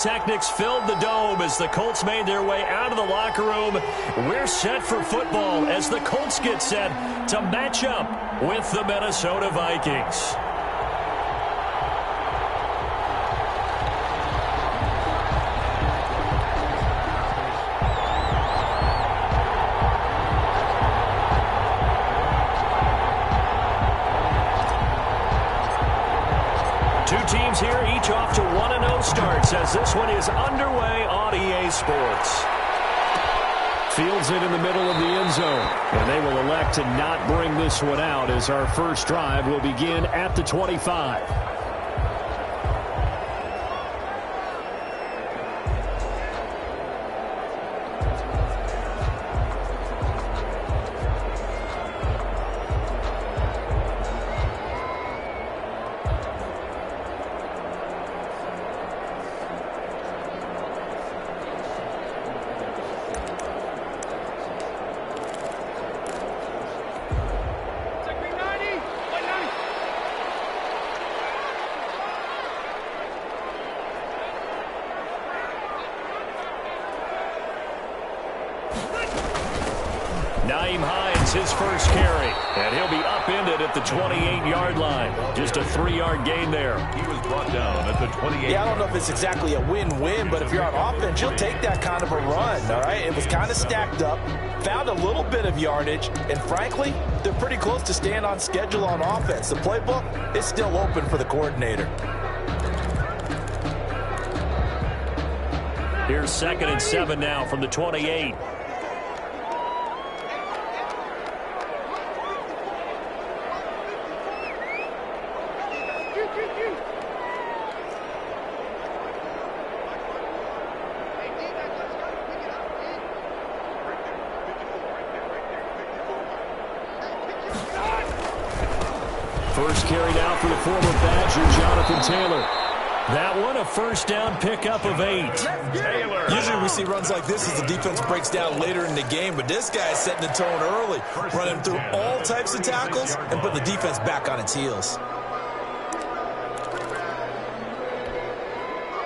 Technics filled the dome as the Colts made their way out of the locker room. We're set for football as the Colts get set to match up with the Minnesota Vikings. Two teams here, each off to 1-0 starts as this one is underway on EA Sports. Fields it in the middle of the end zone, and they will elect to not bring this one out as our first drive will begin at the 25. His first carry, and he'll be upended at the 28-yard line. Just a 3-yard gain there. He was brought down at the 28. Yeah, I don't know if it's exactly a win-win, but if you're on offense, you'll take that kind of a run, all right? It was kind of stacked up, found a little bit of yardage, and frankly, they're pretty close to staying on schedule on offense. The playbook is still open for the coordinator. Here's 2nd and 7 now from the 28. First carry now for the former Badger, Jonathan Taylor. That one a first down pickup of 8. Taylor. Usually we see runs like this as the defense breaks down later in the game, but this guy is setting the tone early, running through all types of tackles and putting the defense back on its heels.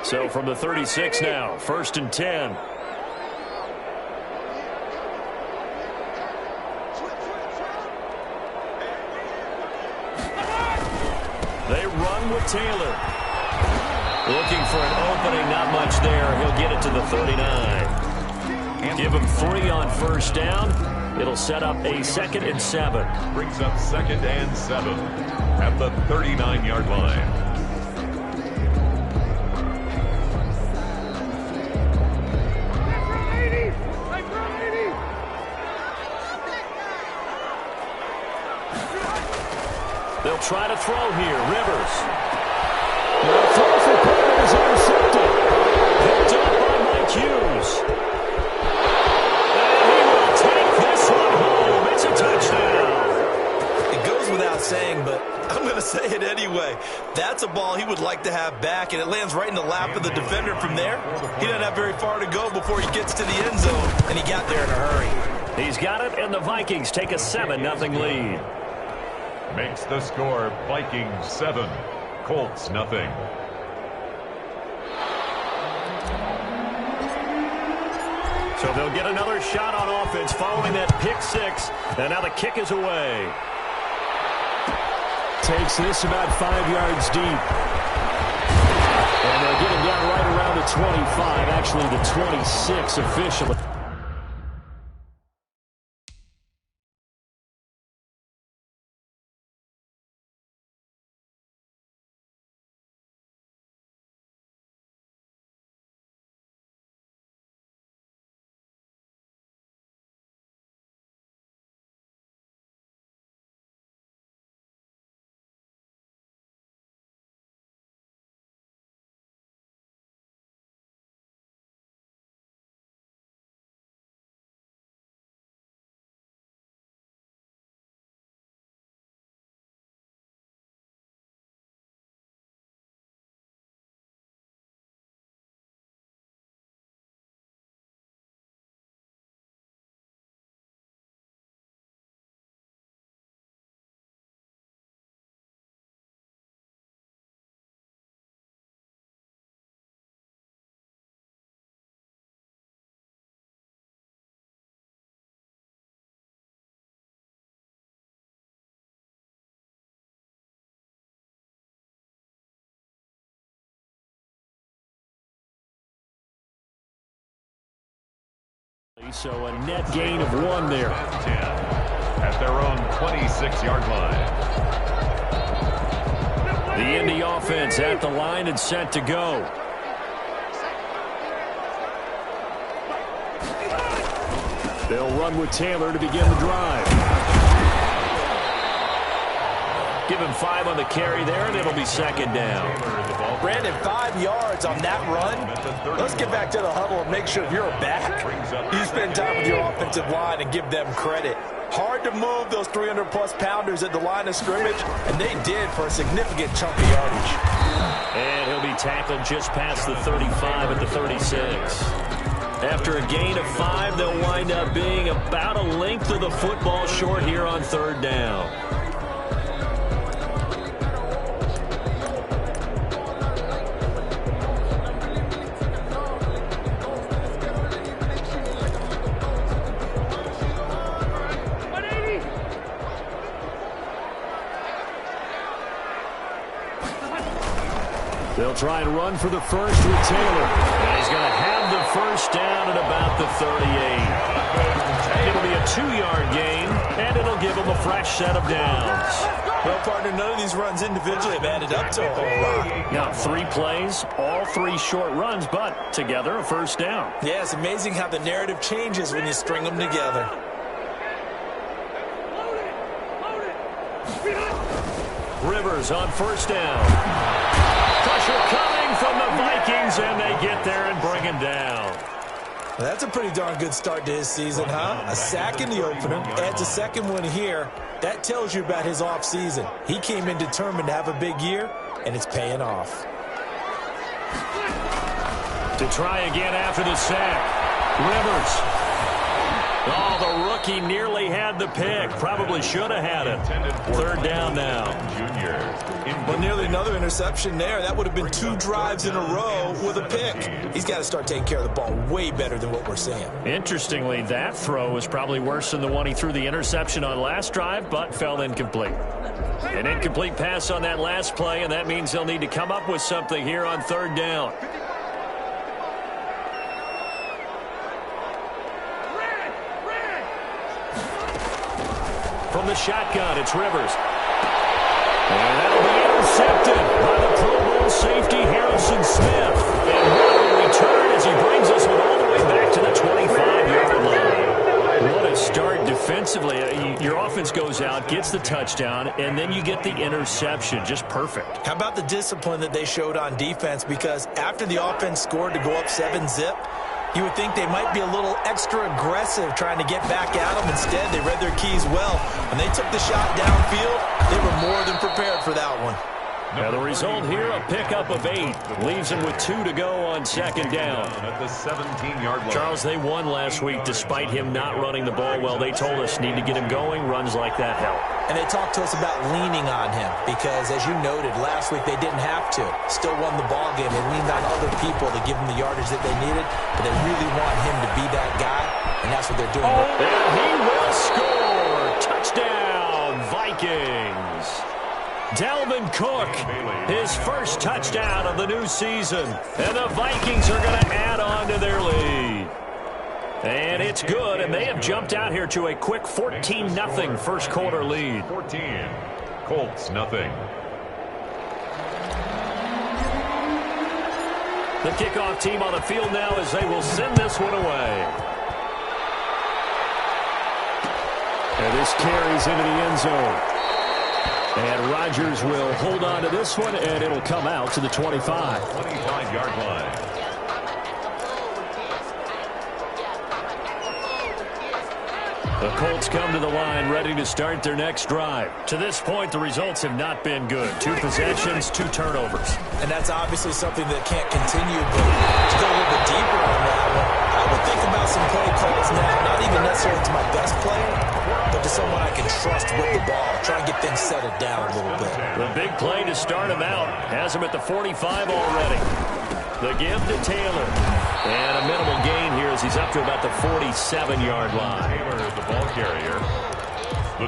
So from the 36 now, 1st and 10. They run with Taylor. Looking for an opening, not much there. He'll get it to the 39. Give him 3 on first down. It'll set up a 2nd and 7. Brings up 2nd and 7 at the 39-yard line. They'll try to throw here. Rivers. The throw for Porter is intercepted. Picked up by Mike Hughes. And he will take this one home. It's a touchdown. It goes without saying, but I'm going to say it anyway. That's a ball he would like to have back, and it lands right in the lap of the defender from there. He doesn't have very far to go before he gets to the end zone, and he got there in a hurry. He's got it, and the Vikings take a 7-0 lead. Makes the score Vikings 7, Colts nothing. So they'll get another shot on offense following that pick 6, and now the kick is away. Takes this about 5 yards deep. And they'll get him down right around the 25, actually the 26 officially. So a net gain of 1 there. 10 at their own 26-yard line. The Indy offense at the line and set to go. They'll run with Taylor to begin the drive. Give him 5 on the carry there, and it'll be second down. Brandon, 5 yards on that run. Let's get back to the huddle and make sure if you're a back, you spend time with your offensive line and give them credit. Hard to move those 300-plus pounders at the line of scrimmage, and they did for a significant chunk of yardage. And he'll be tackled just past the 35 at the 36. After a gain of 5, they'll wind up being about a length of the football short here on third down. They'll try and run for the first with Taylor. And he's going to have the first down at about the 38. It'll be a 2-yard gain, and it'll give him a fresh set of downs. Well, partner, none of these runs individually have added up to a whole lot. Now, 3 plays, all 3 short runs, but together a first down. Yeah, it's amazing how the narrative changes when you string them together. Rivers on first down. Pressure coming from the Vikings, and they get there and bring him down. Well, that's a pretty darn good start to his season, huh? A sack in the opener, adds a second one here. That tells you about his offseason. He came in determined to have a big year, and it's paying off. To try again after the sack. Rivers. Oh, the rookie nearly had the pick. Probably should have had it. Third down now. Well, nearly another interception there. That would have been 2 drives in a row with a pick. He's got to start taking care of the ball way better than what we're seeing. Interestingly, that throw was probably worse than the one he threw the interception on last drive, but fell incomplete. An incomplete pass on that last play, and that means they'll need to come up with something here on third down. From the shotgun, it's Rivers. And that'll be intercepted by the Pro Bowl safety Harrison Smith. And what a return as he brings us all the way back to the 25-yard line. What a start defensively. Your offense goes out, gets the touchdown, and then you get the interception. Just perfect. How about the discipline that they showed on defense? Because after the offense scored to go up 7-zip, you would think they might be a little extra aggressive trying to get back at them. Instead, they read their keys well. When they took the shot downfield, they were more than prepared for that one. Now the result here, a pickup of 8. Leaves them with 2 to go on second down. At the 17-yard line. Charles, they won last week despite him not running the ball well. They told us need to get him going. Runs like that help. And they talked to us about leaning on him because, as you noted, last week they didn't have to. Still won the ball game. They leaned on other people to give them the yardage that they needed, but they really want him to be that guy, and that's what they're doing. And he will score. Touchdown, Vikings. Dalvin Cook, his first touchdown of the new season. And the Vikings are going to add on to their lead. And it's good, and they have jumped out here to a quick 14-0 first quarter lead. 14, Colts nothing. The kickoff team on the field now as they will send this one away. And this carries into the end zone. And Rodgers will hold on to this one, and it'll come out to the 25. 25-yard line. The Colts come to the line ready to start their next drive. To this point, the results have not been good. 2 possessions, 2 turnovers. And that's obviously something that can't continue, but to go a little bit deeper on that one, I would think about some play calls now, not even necessarily to my best player, but to someone I can trust with the ball. Try and get things settled down a little bit. The big play to start him out has him at the 45 already. The give to Taylor. And a minimal gain here as he's up to about the 47-yard line. Taylor is the ball carrier.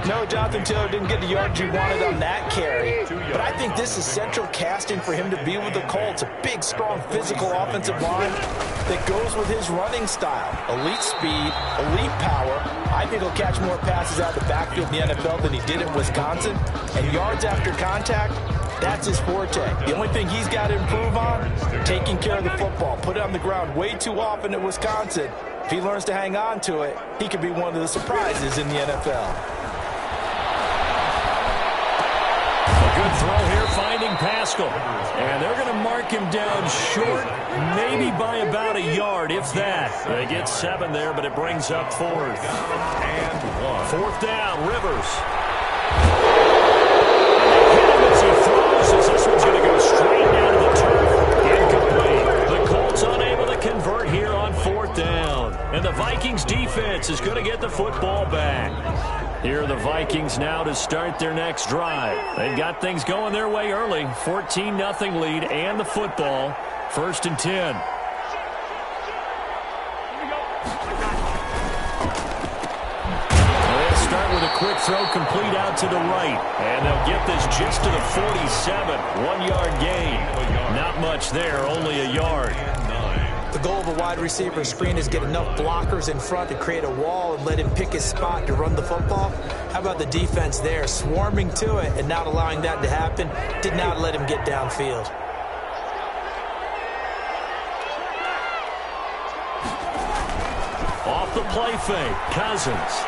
No, Jonathan Taylor didn't get the yards he wanted on that carry. But I think this is central casting for him to be with the Colts. A big, strong, physical offensive line that goes with his running style. Elite speed, elite power. I think he'll catch more passes out of the backfield in the NFL than he did in Wisconsin. And yards after contact, that's his forte. The only thing he's got to improve on, taking care of the football. Put it on the ground way too often at Wisconsin. If he learns to hang on to it, he could be one of the surprises in the NFL. A good throw here, finding Pascal. And they're going to mark him down short, maybe by about a yard, if that. They get 7 there, but it brings up 4th. And 1. 4th down, Rivers. As he throws, as this one's going to go straight down to the turf. Incomplete. The Colts unable to convert here on 4th down. And the Vikings defense is going to get the football back. Here are the Vikings now to start their next drive. They've got things going their way early. 14-0 lead and the football. 1st and 10. They'll start with a quick throw complete out to the right. And they'll get this just to the 47. 1-yard gain. Not much there, only a yard. The goal of a wide receiver screen is get enough blockers in front to create a wall and let him pick his spot to run the football. How about the defense there, swarming to it and not allowing that to happen? Did not let him get downfield. Off the play fake, Cousins.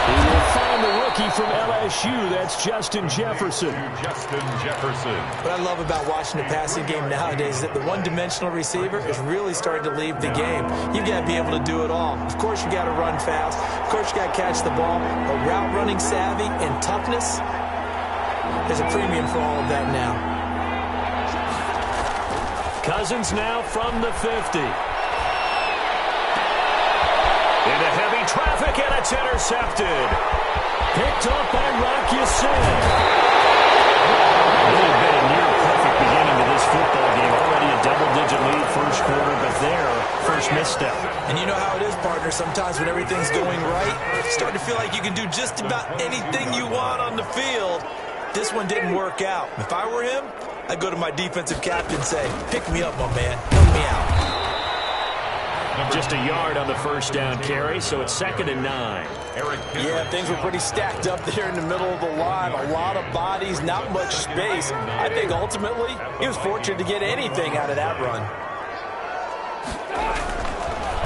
He will find the rookie from LSU. That's Justin Jefferson. What I love about watching the passing game nowadays is that the one-dimensional receiver is really starting to leave the game. You've got to be able to do it all. Of course, you got to run fast. Of course, you got to catch the ball. But route running savvy and toughness, there's a premium for all of that now. Cousins now from the 50. Into heavy traffic, and it's intercepted. Picked up by Rock Ya-Sin. Really been a near-perfect beginning to this football game. Already a double-digit lead first quarter, but there, first misstep. And you know how it is, partner. Sometimes when everything's going right, you start to feel like you can do just about anything you want on the field. This one didn't work out. If I were him, I'd go to my defensive captain and say, pick me up, my man. Help me out. Just a yard on the first down carry, so it's 2nd and 9. Yeah, things were pretty stacked up there in the middle of the line. A lot of bodies, not much space. I think ultimately he was fortunate to get anything out of that run.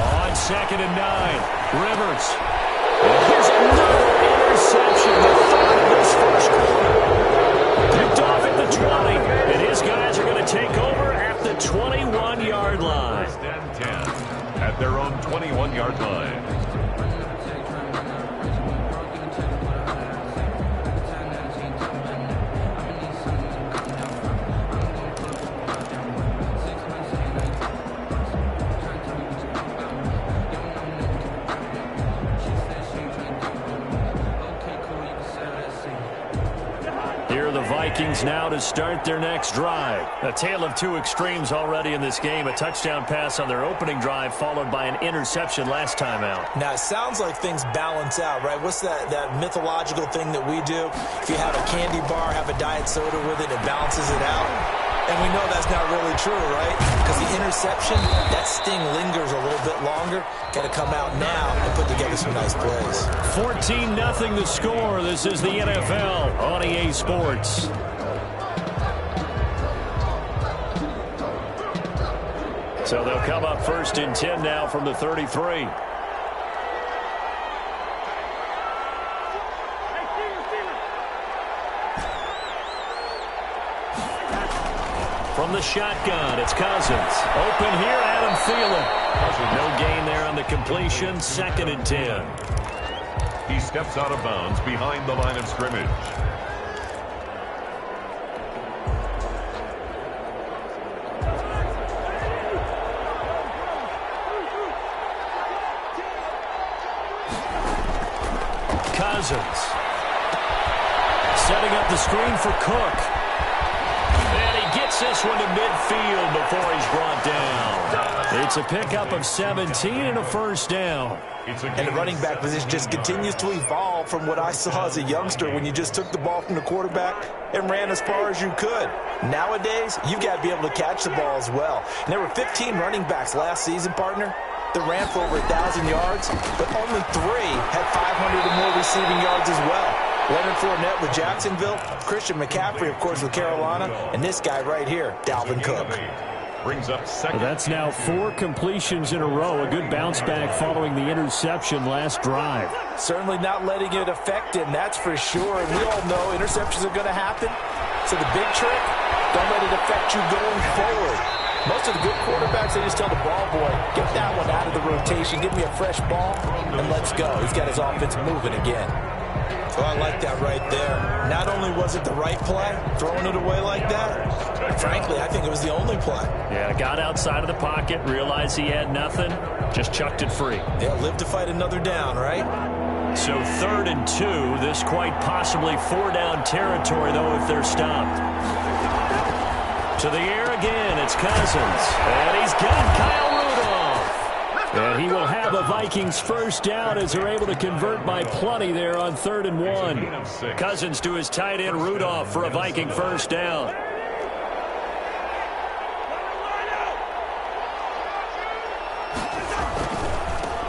On 2nd and 9, Rivers. And here's another interception. The third of this first quarter. Picked off at the 20, and his guys are going to take over at the 21-yard line. 10 at their own 21-yard line. Here are the Vikings now to start their next drive. A tale of two extremes already in this game. A touchdown pass on their opening drive followed by an interception last time out. Now, it sounds like things balance out, right? What's that mythological thing that we do? If you have a candy bar, have a diet soda with it, it balances it out. And we know that's not really true, right? Because the interception, that sting lingers a little bit longer. Got to come out now and put together some nice plays. 14-0 the score. This is the NFL on EA Sports. So they'll come up 1st and 10 now from the 33. From the shotgun, it's Cousins. Open here, Adam Thielen. No gain there on the completion, 2nd and 10. He steps out of bounds behind the line of scrimmage. Cousins. Setting up the screen for Cook. And he gets this one to midfield before he's brought down. They It's a pickup of 17 and a first down. And the running back position just continues to evolve from what I saw as a youngster when you just took the ball from the quarterback and ran as far as you could. Nowadays, you've got to be able to catch the ball as well. And there were 15 running backs last season, partner, that ran for over 1,000 yards, but only 3 had 500 or more receiving yards as well. Leonard Fournette with Jacksonville, Christian McCaffrey, of course, with Carolina, and this guy right here, Dalvin Cook. Brings up second. That's now 4 completions in a row. A good bounce back following the interception last drive. Certainly not letting it affect him, that's for sure. And we all know interceptions are going to happen. So the big trick, don't let it affect you going forward. Most of the good quarterbacks, they just tell the ball boy, get that one out of the rotation, give me a fresh ball, and let's go. He's got his offense moving again. So I like that right there. Not only was it the right play, throwing it away like that, frankly, I think it was the only play. Yeah, got outside of the pocket, realized he had nothing, just chucked it free. Yeah, live to fight another down, right? So 3rd and 2, this quite possibly 4-down territory, though, if they're stopped. To the air again, it's Cousins. And he's got Kyle Rudolph. And he will have a Vikings first down as they're able to convert by plenty there on 3rd and 1. Cousins to his tight end Rudolph for a Viking first down.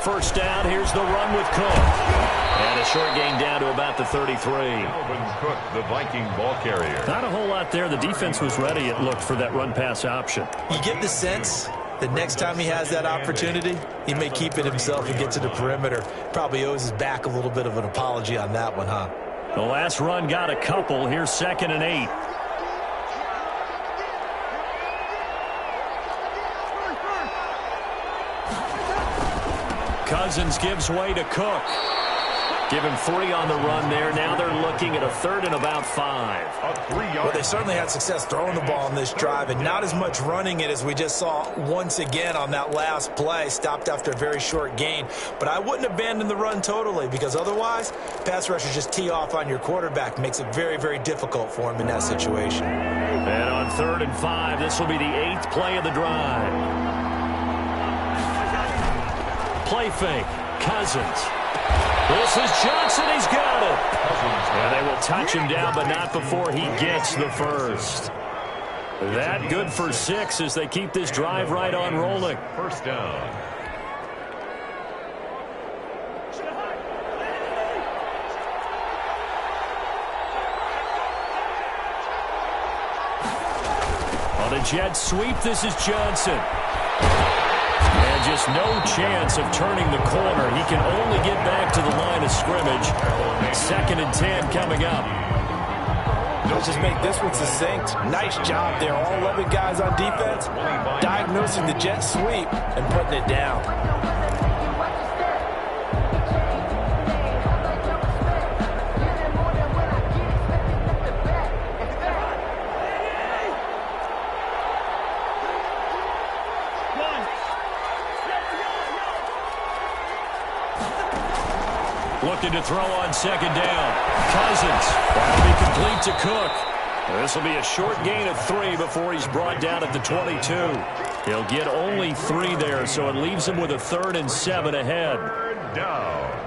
First down, here's the run with Cook. And a short gain down to about the 33. Dalvin Cook, the Viking ball carrier. Not a whole lot there. The defense was ready, it looked, for that run-pass option. You get the sense that next time he has that opportunity, he may keep it himself and get to the perimeter. Probably owes his back a little bit of an apology on that one, huh? The last run got a couple. Here's 2nd and 8. Cousins gives way to Cook. Give him 3 on the run there. Now they're looking at a 3rd and about 5. Well, they certainly had success throwing the ball on this drive, and not as much running it as we just saw once again on that last play. Stopped after a very short gain. But I wouldn't abandon the run totally, because otherwise, pass rushers just tee off on your quarterback. Makes it very, very difficult for him in that situation. And on 3rd and 5, this will be the 8th play of the drive. Play fake. Cousins. This is Johnson. He's got it. And they will touch him down, but not before he gets the first. That good for 6 as they keep this drive right on rolling. First down. On a jet sweep, this is Johnson. And just no chance of turning the corner. He can only get back to the line of scrimmage. 2nd and 10 coming up. Let's just make this one succinct. Nice job there. All 11 guys on defense diagnosing the jet sweep and putting it down. Looking to throw on 2nd down. Cousins. That'll be complete to Cook. This will be a short gain of 3 before he's brought down at the 22. He'll get only 3 there, so it leaves him with a 3rd and 7 ahead. Third down.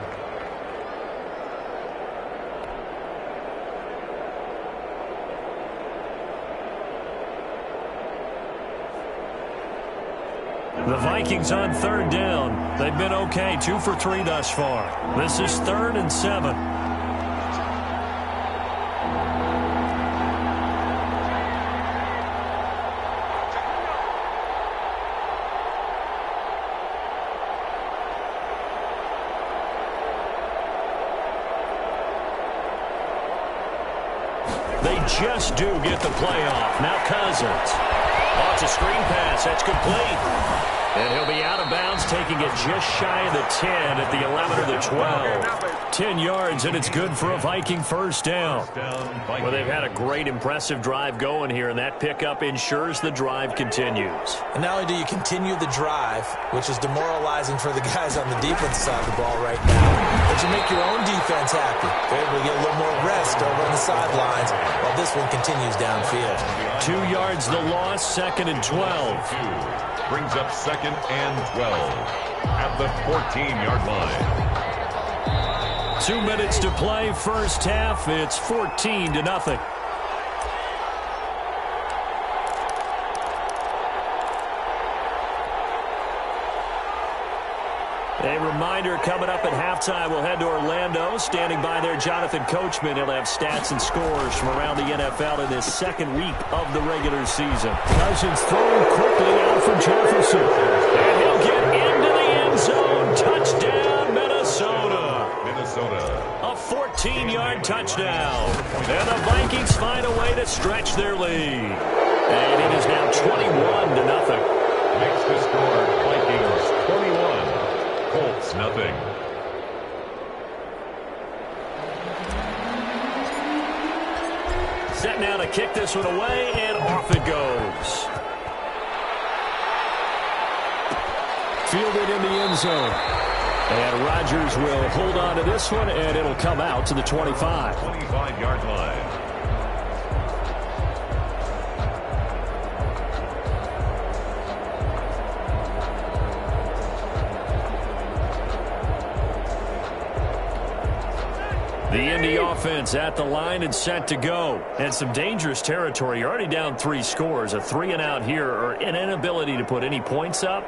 The Vikings on 3rd down. They've been okay, 2 for 3 thus far. This is 3rd and 7. They just do get the playoff. Now Cousins. Oh, it's a screen pass. That's complete. And he'll be out of bounds, taking it just shy of the 10 at the 11 or the 12. 10 yards, and it's good for a Viking first down. Well, they've had a great, impressive drive going here, and that pickup ensures the drive continues. And not only do you continue the drive, which is demoralizing for the guys on the defensive side of the ball right now, but you make your own defense happy. They're able to get a little more rest over on the sidelines while this one continues downfield. 2 yards the loss, 2nd and 12. Brings up 2nd and 12 at the 14-yard line. 2 minutes to play, first half. It's 14-0. A reminder, coming up at halftime, we'll head to Orlando. Standing by there, Jonathan Coachman. He'll have stats and scores from around the NFL in this second week of the regular season. Cousins throwing quickly out from Jefferson. And he'll get into the end zone. Touchdown, Minnesota. A 14-yard touchdown. And the Vikings find a way to stretch their lead. And it is now 21-0. Makes the score Vikings 21. Colts nothing. Set now to kick this one away, and off it goes. Fielded in the end zone. And Rodgers will hold on to this one, and it'll come out to the 25. 25-yard line. The Indy offense at the line and set to go. And some dangerous territory. You're already down 3 scores. A 3-and-out here, or an inability to put any points up.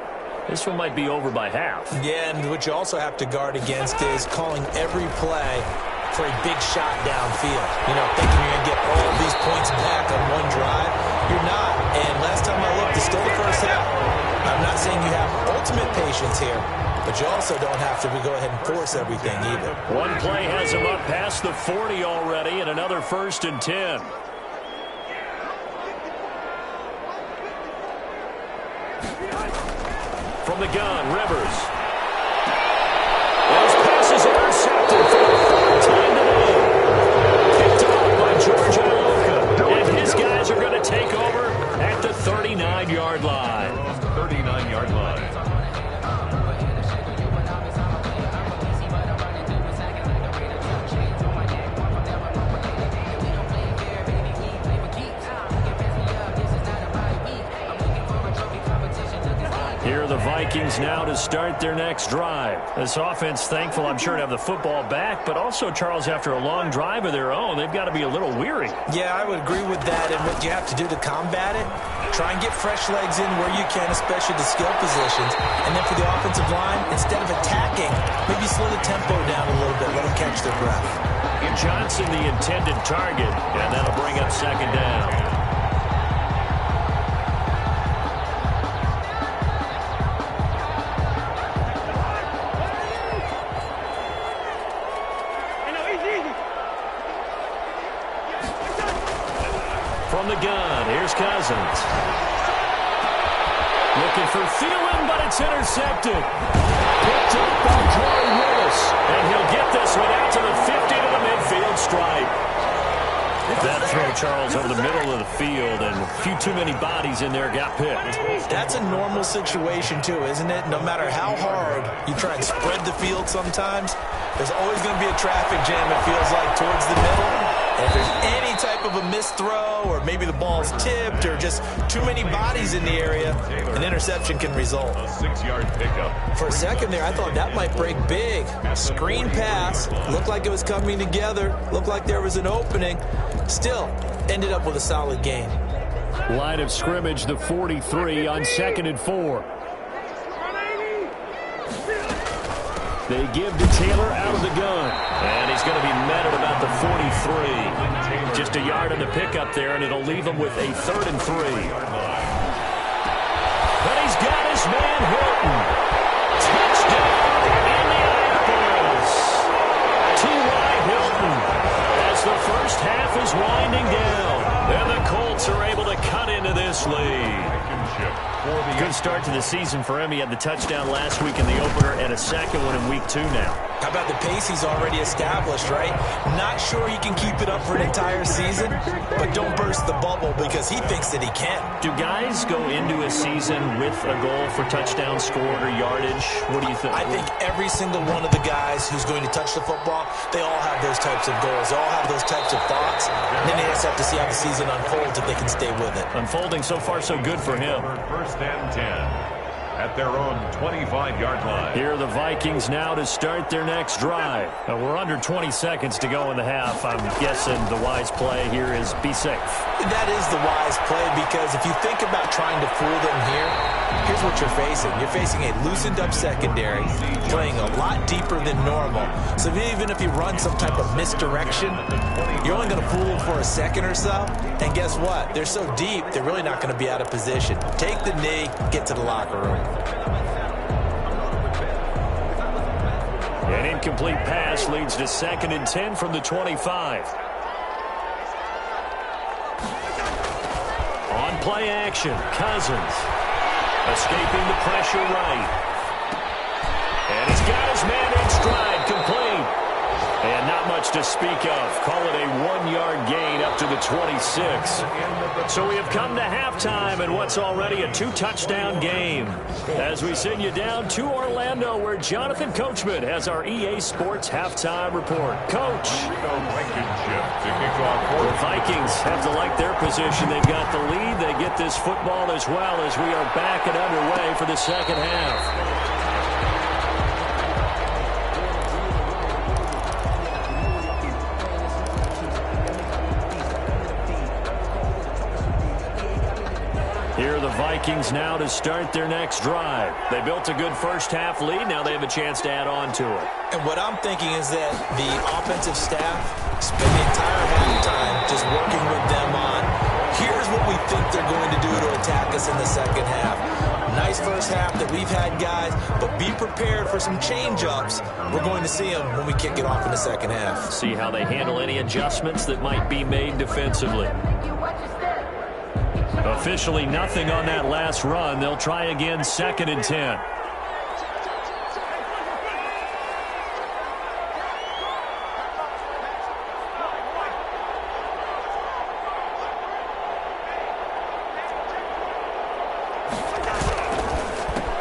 This one might be over by half. Yeah, and what you also have to guard against is calling every play for a big shot downfield. You know, thinking you're going to get all of these points back on one drive. You're not. And last time I looked, it's still the first half. I'm not saying you have ultimate patience here, but you also don't have to go ahead and force everything either. One play has him up past the 40 already, and another 1st and 10. From the gun, Rivers. His pass is intercepted for the 3rd time today. Picked off by George Iloka. And his guys are going to take over at the 39-yard line. 39-yard line. Here are the Vikings now to start their next drive. This offense, thankful, I'm sure, to have the football back, but also, Charles, after a long drive of their own, they've got to be a little weary. Yeah, I would agree with that, and what you have to do to combat it, try and get fresh legs in where you can, especially the skill positions, and then for the offensive line, instead of attacking, maybe slow the tempo down a little bit, let them catch their breath. Johnson, the intended target, and that'll bring up 2nd down. From the gun, here's Cousins. Looking for Thielen, but it's intercepted. Picked up by Corey Willis. And he'll get this one out to the 50 to the midfield stripe. That throw, Charles, over the middle of the field, and a few too many bodies in there got picked. That's a normal situation, too, isn't it? No matter how hard you try and spread the field sometimes, there's always going to be a traffic jam, it feels like, towards the middle. And if there's any type of a missed throw, or maybe the ball's tipped, or just too many bodies in the area, an interception can result. A 6-yard pickup. For a second there, I thought that might break big. Screen pass, looked like it was coming together, looked like there was an opening. Still, ended up with a solid gain. Line of scrimmage, the 43 on 2nd and 4. They give to Taylor out of the gun. And he's going to be met at about the 43. Just a yard on the pickup there, and it'll leave him with a 3rd and 3. But he's got his man Hilton. Touchdown, Indianapolis. T.Y. Hilton. As the first half is winding down, and the Colts are able to cut into this lead. Good start to the season for him. He had the touchdown last week in the opener and a second one in week 2 now. How about the pace he's already established, right? Not sure he can keep it up for an entire season, but don't burst the bubble because he thinks that he can. Do guys go into a season with a goal for touchdown scored or yardage? What do you think? I think every single one of the guys who's going to touch the football, they all have those types of goals. They all have those types of thoughts. And then they just have to see how the season unfolds if they can stay with it. Unfolding so far so good for him. First and 10 at their own 25-yard line. Here are the Vikings now to start their next drive. We're under 20 seconds to go in the half. I'm guessing the wise play here is be safe. That is the wise play because if you think about trying to fool them here, here's what you're facing. You're facing a loosened up secondary, playing a lot deeper than normal. So even if you run some type of misdirection, you're only going to fool them for a second or so. And guess what? They're so deep, they're really not going to be out of position. Take the knee, get to the locker room. An incomplete pass leads to 2nd and 10 from the 25. On play action, Cousins. Escaping the pressure right. And he's got his man in stride, complete. And not much to speak of. Call it a 1-yard gain up to the 26. So we have come to halftime in what's already a 2-touchdown game. As we send you down to Orlando, where Jonathan Coachman has our EA Sports halftime report. Coach. The Vikings have to like their position. They've got the lead. They get this football as well as we are back and underway for the second half. Here are the Vikings now to start their next drive. They built a good first half lead. Now they have a chance to add on to it. And what I'm thinking is that the offensive staff spend the entire halftime just working with them on, here's what we think they're going to do to attack us in the second half. Nice first half that we've had, guys, but be prepared for some change-ups. We're going to see them when we kick it off in the second half. See how they handle any adjustments that might be made defensively. Officially nothing on that last run. They'll try again, 2nd and 10.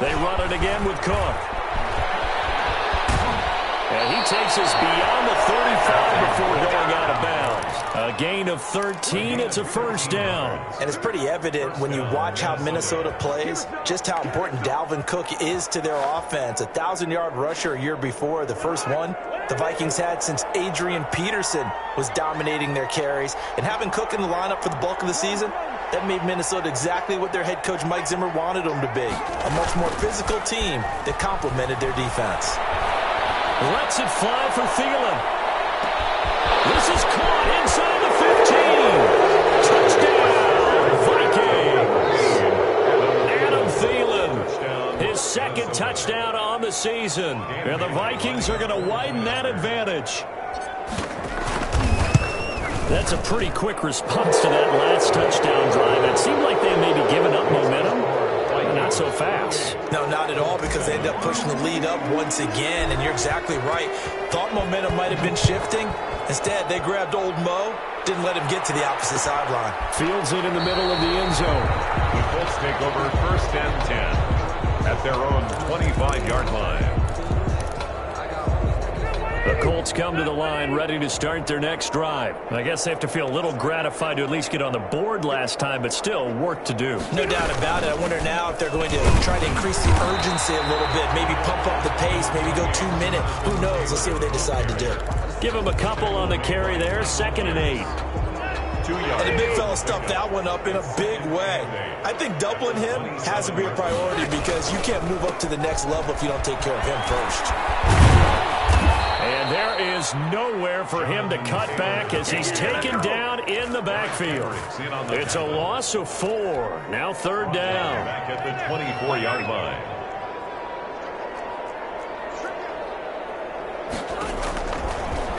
They run it again with Cook. And he takes us beyond the 35 before going out of bounds. A gain of 13. It's a first down. And it's pretty evident when you watch how Minnesota plays, just how important Dalvin Cook is to their offense. 1,000-yard rusher a year before, the first one the Vikings had since Adrian Peterson was dominating their carries. And having Cook in the lineup for the bulk of the season, that made Minnesota exactly what their head coach Mike Zimmer wanted them to be. A much more physical team that complemented their defense. Lets it fly for Thielen. This is caught inside the 15. Touchdown, Vikings. Adam Thielen, his 2nd touchdown on the season. And the Vikings are going to widen that advantage. That's a pretty quick response to that last touchdown drive. It seemed like they may be giving up momentum. Not so fast. No, not at all, because they end up pushing the lead up once again, and you're exactly right. Thought momentum might have been shifting. Instead, they grabbed old Mo, didn't let him get to the opposite sideline. Fields it in the middle of the end zone. The Colts take over 1st and 10 at their own 25-yard line. The Colts come to the line ready to start their next drive. I guess they have to feel a little gratified to at least get on the board last time, but still work to do. No doubt about it. I wonder now if they're going to try to increase the urgency a little bit, maybe pump up the pace, maybe go 2 minute. Who knows? Let's see what they decide to do. Give them a couple on the carry there, 2nd and 8. 2 yards. And the big fella stuffed that one up in a big way. I think doubling him has to be a priority because you can't move up to the next level if you don't take care of him first. And there is nowhere for him to cut back as he's taken down in the backfield. It's a loss of 4. Now 3rd down. Back at the 24-yard line.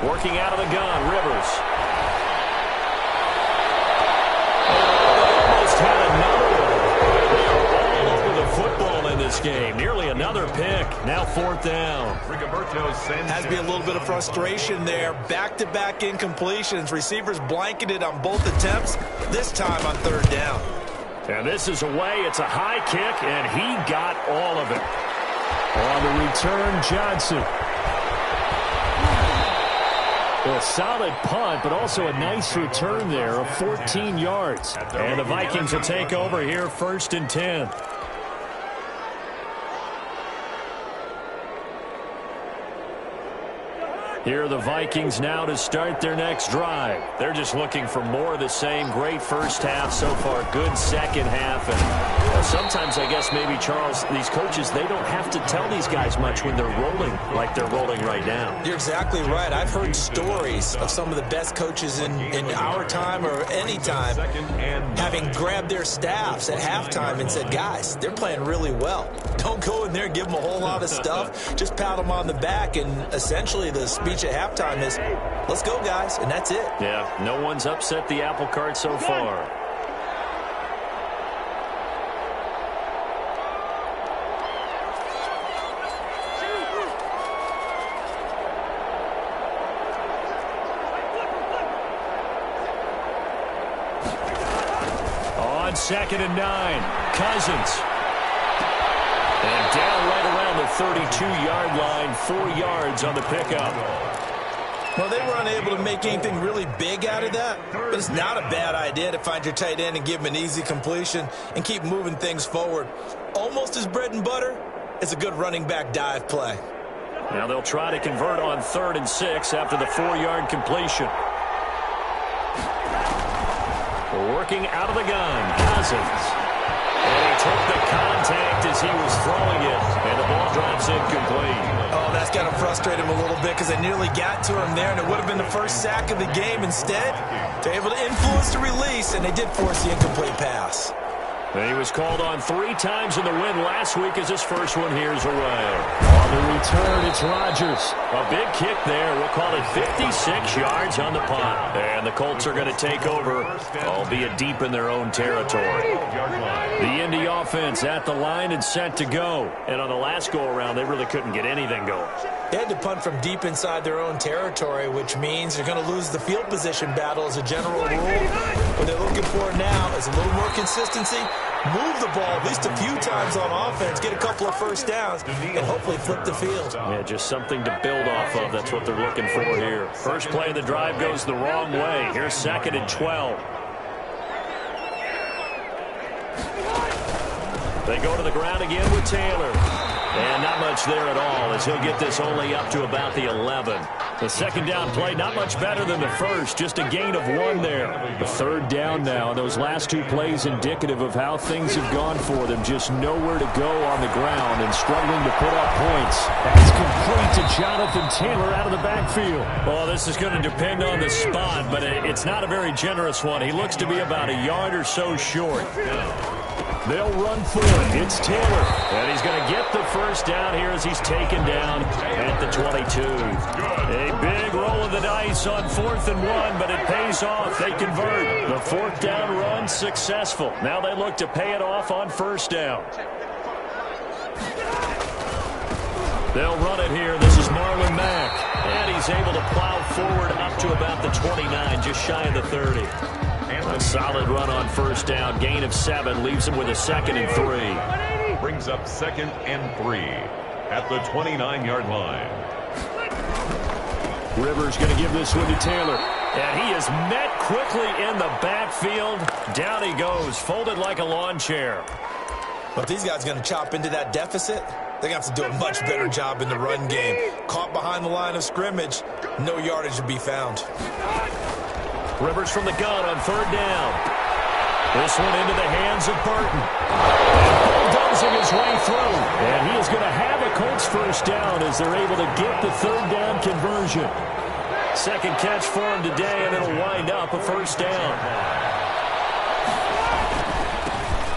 Working out of the gun, Rivers. Almost had another one. All over the football in this game. Nearly another pick. Now 4th down. Has to be a little bit of frustration there. Back-to-back incompletions. Receivers blanketed on both attempts, this time on 3rd down. And this is away. It's a high kick, and he got all of it. On the return, Johnson. A solid punt, but also a nice return there of 14 yards. And the Vikings will take over here 1st and 10. Here are the Vikings now to start their next drive. They're just looking for more of the same. Great first half so far. Good second half. And sometimes, I guess, maybe, Charles, these coaches, they don't have to tell these guys much when they're rolling like they're rolling right now. You're exactly right. I've heard stories of some of the best coaches in our time or any time having grabbed their staffs at halftime and said, guys, they're playing really well. Don't go in there and give them a whole lot of stuff. Just pat them on the back. And essentially the speech at halftime is, let's go, guys, and that's it. Yeah, no one's upset the apple cart so far. On 2nd and 9, Cousins. And down right around the 32-yard line, 4 yards on the pickup. Well, they were unable to make anything really big out of that, but it's not a bad idea to find your tight end and give him an easy completion and keep moving things forward. Almost as bread and butter as a good running back dive play. Now they'll try to convert on 3rd and 6 after the 4-yard completion. Working out of the gun, Cousins. And he took the contact as he was throwing it, and the ball drops incomplete. Oh, that's got to frustrate him a little bit because they nearly got to him there, and it would have been the first sack of the game. Instead, they're able to influence the release, and they did force the incomplete pass. And he was called on 3 times in the win last week as his first one here's away. On the return, it's Rodgers. A big kick there. We'll call it 56 yards on the punt. And the Colts are going to take over, albeit deep in their own territory. The Indy offense at the line and set to go. And on the last go-around, they really couldn't get anything going. They had to punt from deep inside their own territory, which means they're going to lose the field position battle as a general rule. What they're looking for now is a little more consistency. Move the ball at least a few times on offense, get a couple of first downs, and hopefully flip the field. Yeah, just something to build off of. That's what they're looking for here. First play of the drive goes the wrong way. Here's 2nd and 12. They go to the ground again with Taylor. And not much there at all as he'll get this only up to about the 11. The 2nd down play, not much better than the first, just a gain of 1 there. The 3rd down now, those last 2 plays indicative of how things have gone for them. Just nowhere to go on the ground and struggling to put up points. That's complete to Jonathan Taylor out of the backfield. Well, this is going to depend on the spot, but it's not a very generous one. He looks to be about a yard or so short. They'll run for it. It's Taylor. And he's going to get the first down here as he's taken down at the 22. A big roll of the dice on 4th and 1, but it pays off. They convert. The 4th down run successful. Now they look to pay it off on 1st down. They'll run it here. This is Marlon Mack. And he's able to plow forward up to about the 29, just shy of the 30. A solid run on 1st down. Gain of 7 leaves him with a 2nd and 3. Brings up 2nd and 3 at the 29-yard line. Rivers going to give this one to Taylor. And he is met quickly in the backfield. Down he goes, folded like a lawn chair. But if these guys are going to chop into that deficit, they're going to have to do a much better job in the run game. Caught behind the line of scrimmage, no yardage to be found. Rivers from the gun on 3rd down. This one into the hands of Burton. Bulldozing his way through. And he is going to have a Colts first down as they're able to get the 3rd down conversion. 2nd catch for him today, and it'll wind up a first down.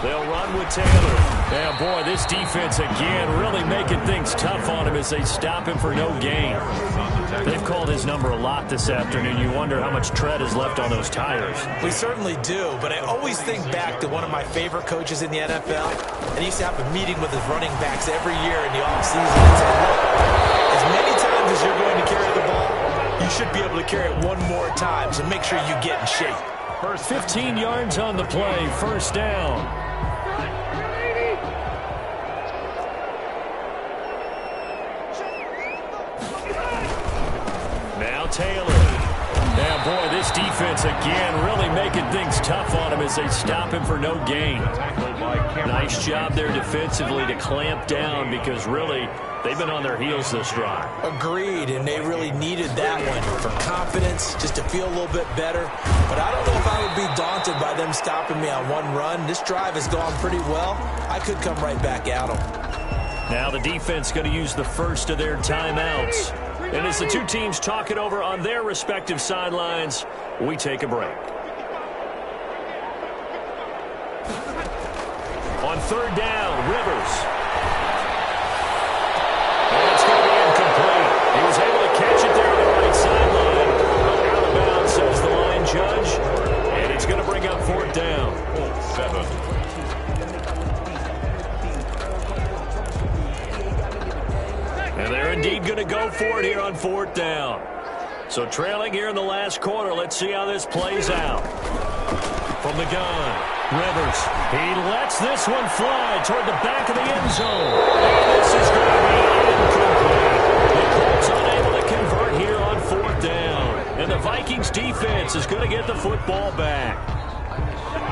They'll run with Taylor. Yeah, boy, this defense again really making things tough on him as they stop him for no gain. They've called his number a lot this afternoon. You wonder how much tread is left on those tires. We certainly do, but I always think back to one of my favorite coaches in the NFL, and he used to have a meeting with his running backs every year in the offseason and say, look, as many times as you're going to carry the ball, you should be able to carry it one more time, so make sure you get in shape. First 15 yards on the play, first down. Taylor. Yeah, boy, this defense again really making things tough on him as they stop him for no gain. Nice job there defensively to clamp down because really they've been on their heels this drive. Agreed, and they really needed that one for confidence, just to feel a little bit better. But I don't know if I would be daunted by them stopping me on one run. This drive has gone pretty well. I could come right back at them. Now the defense going to use the first of their timeouts. And as the two teams talk it over on their respective sidelines, we take a break. On third down, Rivers. And it's going to be incomplete. He was able to catch it there on the right sideline. Out of bounds, says the line judge. And it's going to bring up fourth down. 7. And they're indeed going to go for it here on fourth down. So trailing here in the last quarter, let's see how this plays out. From the gun, Rivers. He lets this one fly toward the back of the end zone. And this is going to be incomplete. The Colts unable to convert here on fourth down. And the Vikings defense is going to get the football back.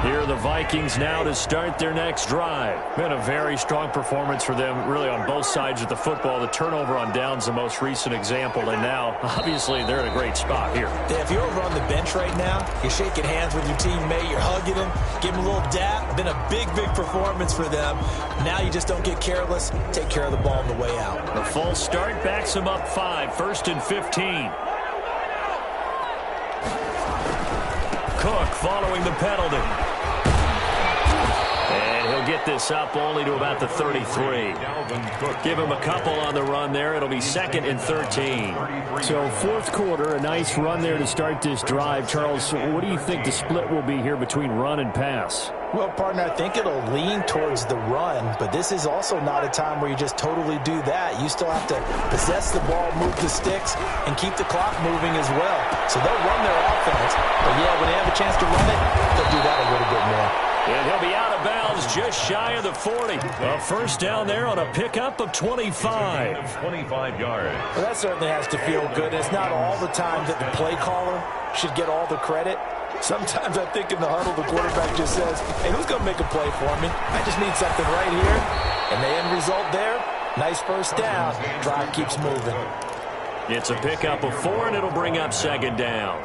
Here are the Vikings now to start their next drive. Been a very strong performance for them, really on both sides of the football. The turnover on downs, the most recent example, and now, obviously, they're in a great spot here. Yeah, if you're over on the bench right now, you're shaking hands with your teammate, you're hugging him, give him a little dap. Been a big, big performance for them. Now you just don't get careless. Take care of the ball on the way out. The full start backs him up 5, 1st and 15. Cook following the penalty. And he'll get this up only to about the 33. Give him a couple on the run there. It'll be 2nd and 13. So fourth quarter, a nice run there to start this drive. Charles, what do you think the split will be here between run and pass? Well, partner, I think it'll lean towards the run, but this is also not a time where you just totally do that. You still have to possess the ball, move the sticks, and keep the clock moving as well. So they'll run their offense, but yeah, when they have a chance to run it, they'll do that a little bit more. And he'll be out of bounds just shy of the 40. A first down there on a pickup of 25. 25 yards. Well, that certainly has to feel good. It's not all the time that the play caller should get all the credit. Sometimes I think in the huddle, the quarterback just says, hey, who's going to make a play for me? I just need something right here. And the end result there, nice first down. Drive keeps moving. It's a pickup of 4, and it'll bring up 2nd down.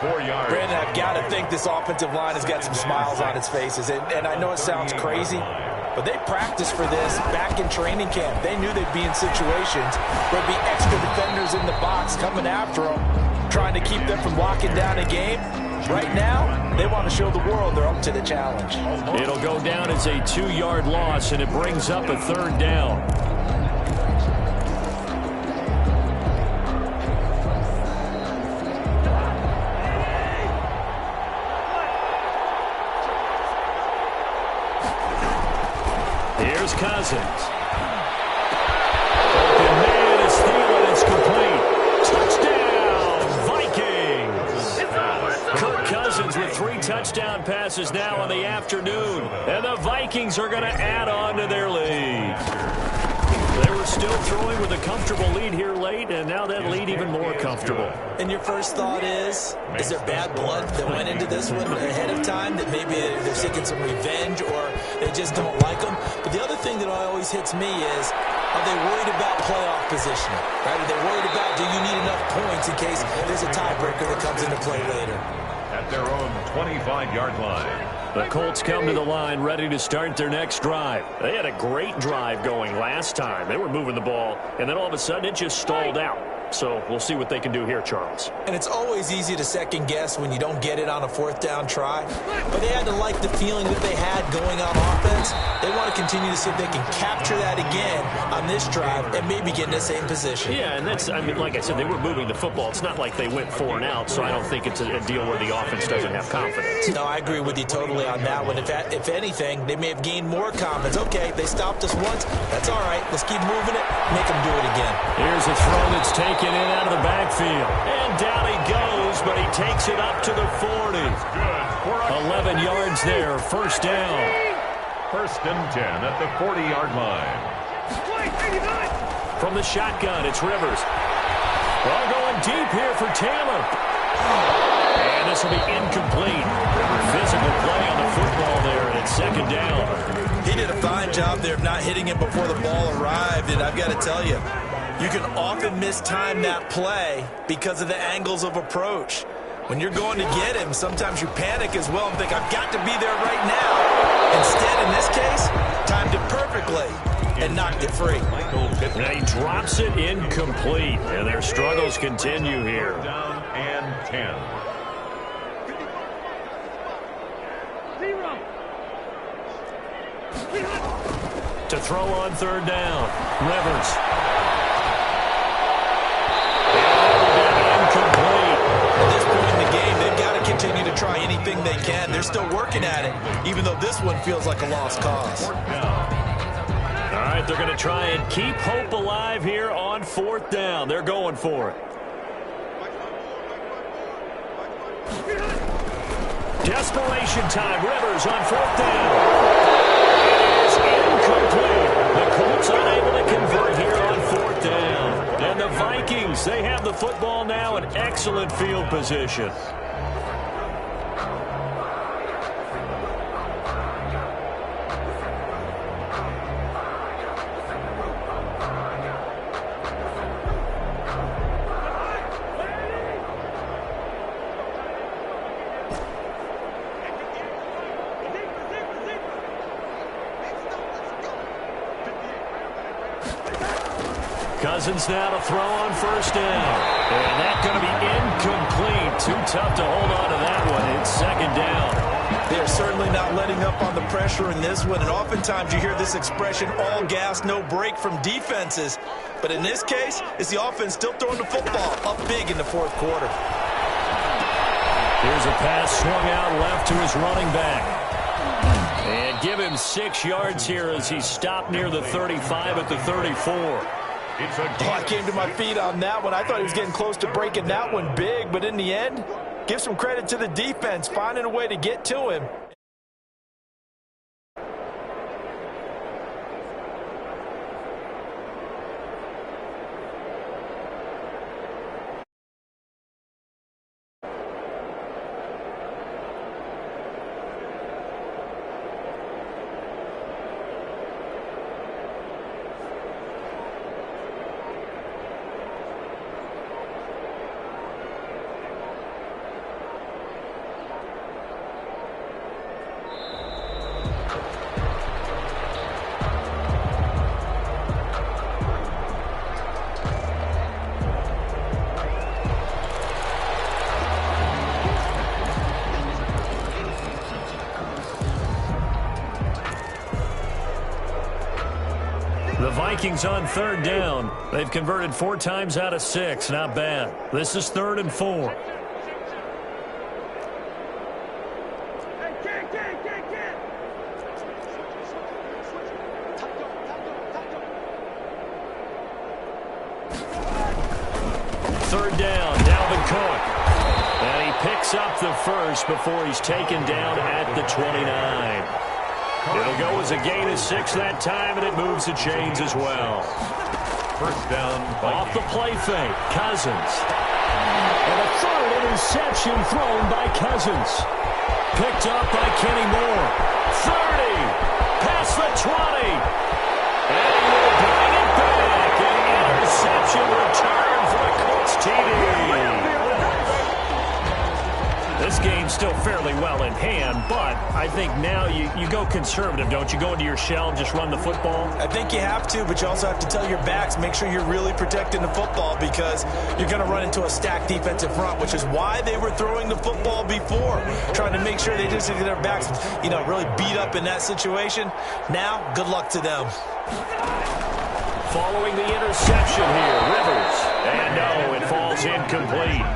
4 yards. Brandon, I've got to think this offensive line has got some smiles on its faces. And I know it sounds crazy, but they practiced for this back in training camp. They knew they'd be in situations where there'd be extra defenders in the box coming after them, trying to keep them from locking down a game. Right now, they want to show the world they're up to the challenge. It'll go down as a 2-yard loss, and it brings up a 3rd down. Here's Cousins. Open man is Thielen. It's complete. Touchdown, Vikings. Kirk Cousins with 3 touchdown passes now on the afternoon. And the Vikings are going to add on to their lead. They were still throwing with a comfortable lead here late, and now that lead even more comfortable. And your first thought is there bad blood that went into this one ahead of time, that maybe they're seeking some revenge or they just don't like them? But the other thing that always hits me is, are they worried about playoff positioning? Right? Are they worried about, do you need enough points in case there's a tiebreaker that comes into play later? At their own 25-yard line. The Colts come to the line ready to start their next drive. They had a great drive going last time. They were moving the ball, and then all of a sudden it just stalled out. So we'll see what they can do here, Charles. And it's always easy to second guess when you don't get it on a fourth down try. But they had to like the feeling that they had going on offense. They want to continue to see if they can capture that again on this drive and maybe get in the same position. Yeah, and that's, I mean, like I said, they were moving the football. It's not like they went 4 and out, so I don't think it's a deal where the offense doesn't have confidence. No, I agree with you totally on that one. If anything, they may have gained more confidence. Okay, they stopped us once. That's all right. Let's keep moving it. Make them do it again. Here's a throw that's taken in out of the backfield. And down he goes, but he takes it up to the 40. 11 yards there, first down. First and 10 at the 40-yard line. From the shotgun, it's Rivers. Well, going deep here for Taylor. And this will be incomplete. Physical play on the football there, and it's second down. He did a fine job there of not hitting it before the ball arrived, and I've got to tell you, you can often mistime that play because of the angles of approach. When you're going to get him, sometimes you panic as well and think, I've got to be there right now. Instead, in this case, timed it perfectly and knocked it free. Now he drops it incomplete, and their struggles continue here. Down and 10. To throw on third down, Rivers. Incomplete. At this point in the game, they've got to continue to try anything they can. They're still working at it, even though this one feels like a lost cause. All right, they're going to try and keep hope alive here on fourth down. They're going for it. Desperation time. Rivers on fourth down. It is incomplete. The Colts unable to convert here on fourth down. And the Vikings, they have the football now in excellent field position. Cousins now to throw on first down. And that's going to be incomplete. Too tough to hold on to that one. It's second down. They're certainly not letting up on the pressure in this one. And oftentimes you hear this expression, all gas, no break from defenses. But in this case, it's the offense still throwing the football up big in the fourth quarter. Here's a pass swung out left to his running back. And give him 6 yards here as he's stopped near the 35 at the 34. I came to my feet on that one. I thought he was getting close to breaking that one big, but in the end, give some credit to the defense, finding a way to get to him. The Vikings on third down. They've converted 4 times out of 6. Not bad. This is 3rd and 4. Third down, Dalvin Cook. And he picks up the first before he's taken down at the 29. It'll go as a gain of 6 that time, and it moves the chains as well. First down. Off the play fake, Cousins. And a third interception thrown by Cousins. Picked up by Kenny Moore. 30. Past the 20. And he will bring it back. An interception return for the Colts TD. This game's still fairly well in hand, but I think now you go conservative, don't you? Go into your shell and just run the football? I think you have to, but you also have to tell your backs, make sure you're really protecting the football because you're going to run into a stacked defensive front, which is why they were throwing the football before, trying to make sure they just get their backs, really beat up in that situation. Now, good luck to them. Following the interception here, Rivers. And no, it falls incomplete.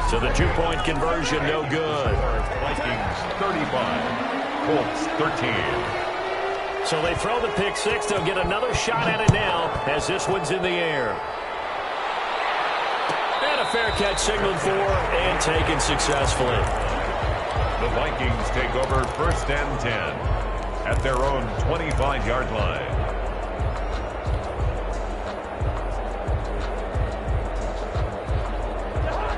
So the two-point conversion, no good. Vikings 35, Colts 13. So they throw the pick six. They'll get another shot at it now as this one's in the air. And a fair catch signaled for and taken successfully. The Vikings take over 1st and 10 at their own 25-yard line.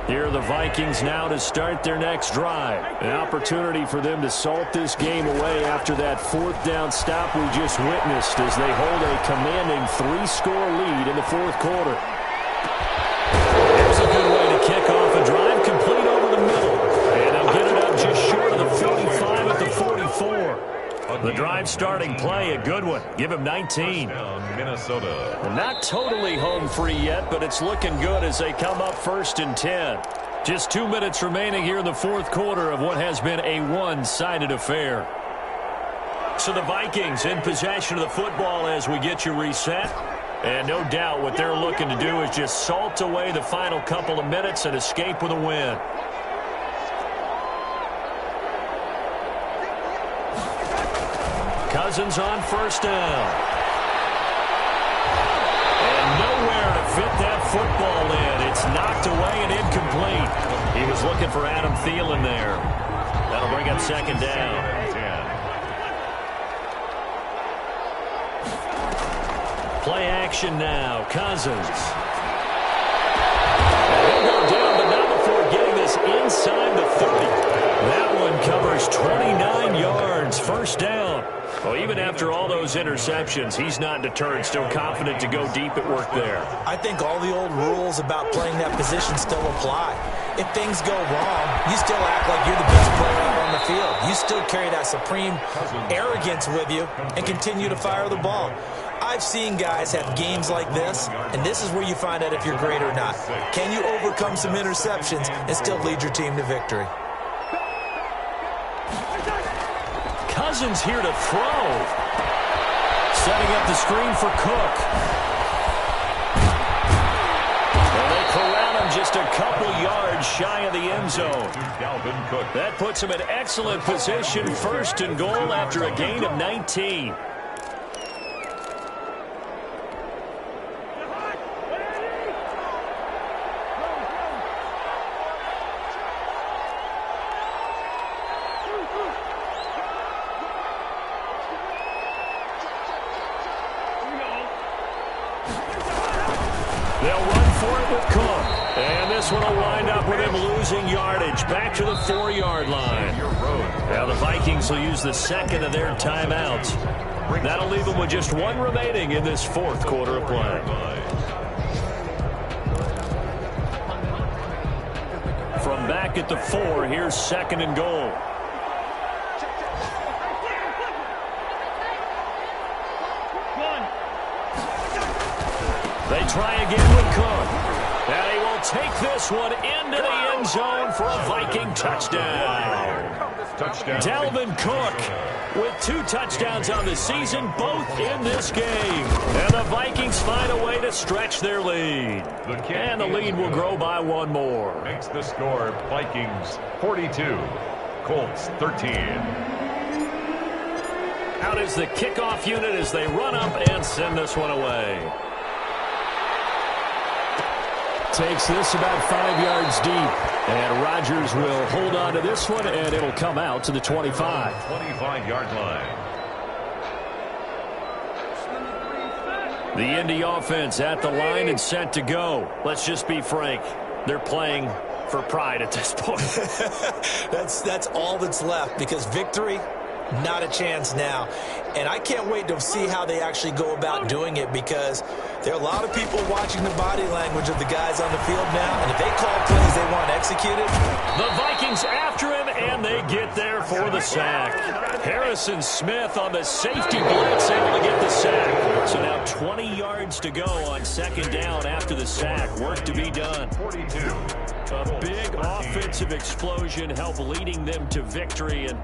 Here are the Vikings now to start their next drive. An opportunity for them to salt this game away after that 4th down stop we just witnessed as they hold a commanding 3-score lead in the 4th quarter. Here's a good way to kick off a drive, complete over the middle. And they'll get it up just short of the 45 at the 44. The drive starting play, a good one. Give him 19. Minnesota. Well, not totally home free yet, but it's looking good as they come up 1st and 10. Just 2 minutes remaining here in the 4th quarter of what has been a one-sided affair. So the Vikings in possession of the football as we get you reset. And no doubt what they're looking to do is just salt away the final couple of minutes and escape with a win. Cousins on 1st down. And nowhere to fit that football in. It's knocked away and incomplete. He was looking for Adam Thielen there. That'll bring up 2nd down. Play action now. Cousins. He'll go down, but not before getting this inside the 30. That one covers 29 yards. 1st down. Well, even after all those interceptions, he's not deterred, still confident to go deep at work there. I think all the old rules about playing that position still apply. If things go wrong, you still act like you're the best player out on the field. You still carry that supreme arrogance with you and continue to fire the ball. I've seen guys have games like this, and this is where you find out if you're great or not. Can you overcome some interceptions and still lead your team to victory? Cousins here to throw. Setting up the screen for Cook. And they corral him just a couple yards shy of the end zone. That puts him in excellent position, 1st and goal after a gain of 19. They'll run for it with Cook. And this one will wind up with him losing yardage. Back to the 4-yard line. Now the Vikings will use the 2nd of their timeouts. That'll leave them with just 1 remaining in this 4th quarter of play. From back at the 4, here's 2nd and goal. They try again with Cook. And he will take this one into the end zone for a Viking touchdown. Dalvin Cook with 2 touchdowns on the season, both in this game. And the Vikings find a way to stretch their lead. And the lead will grow by 1 more. Makes the score Vikings 42, Colts 13. Out is the kickoff unit as they run up and send this one away. Takes this about 5 yards deep. And Rodgers will hold on to this one, and it'll come out to the 25. 25-yard line. The Indy offense at the line and set to go. Let's just be frank. They're playing for pride at this point. That's all that's left, because victory Not a chance now. And I can't wait to see how they actually go about doing it, because there are a lot of people watching the body language of the guys on the field now, and if they call plays they want executed. The Vikings after him, and they get there for the sack. Harrison Smith on the safety blitz, able to get the sack. So now 20 yards to go on second down after the sack. Work to be done. 42. A big offensive explosion helped leading them to victory, and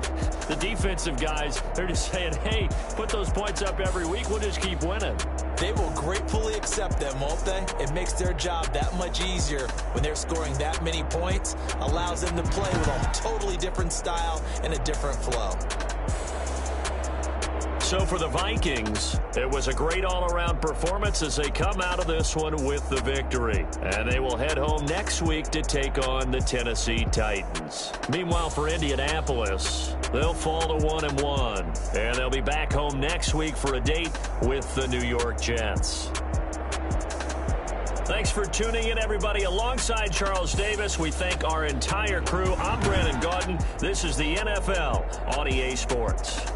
the defensive guys, they're just saying, hey, put those points up every week, we'll just keep winning. They will gratefully accept them, won't they? It makes their job that much easier when they're scoring that many points, allows them to play with a totally different style and a different flow. So for the Vikings, it was a great all-around performance as they come out of this one with the victory. And they will head home next week to take on the Tennessee Titans. Meanwhile, for Indianapolis, they'll fall to 1-1. And they'll be back home next week for a date with the New York Jets. Thanks for tuning in, everybody. Alongside Charles Davis, we thank our entire crew. I'm Brandon Gaudin. This is the NFL on EA Sports.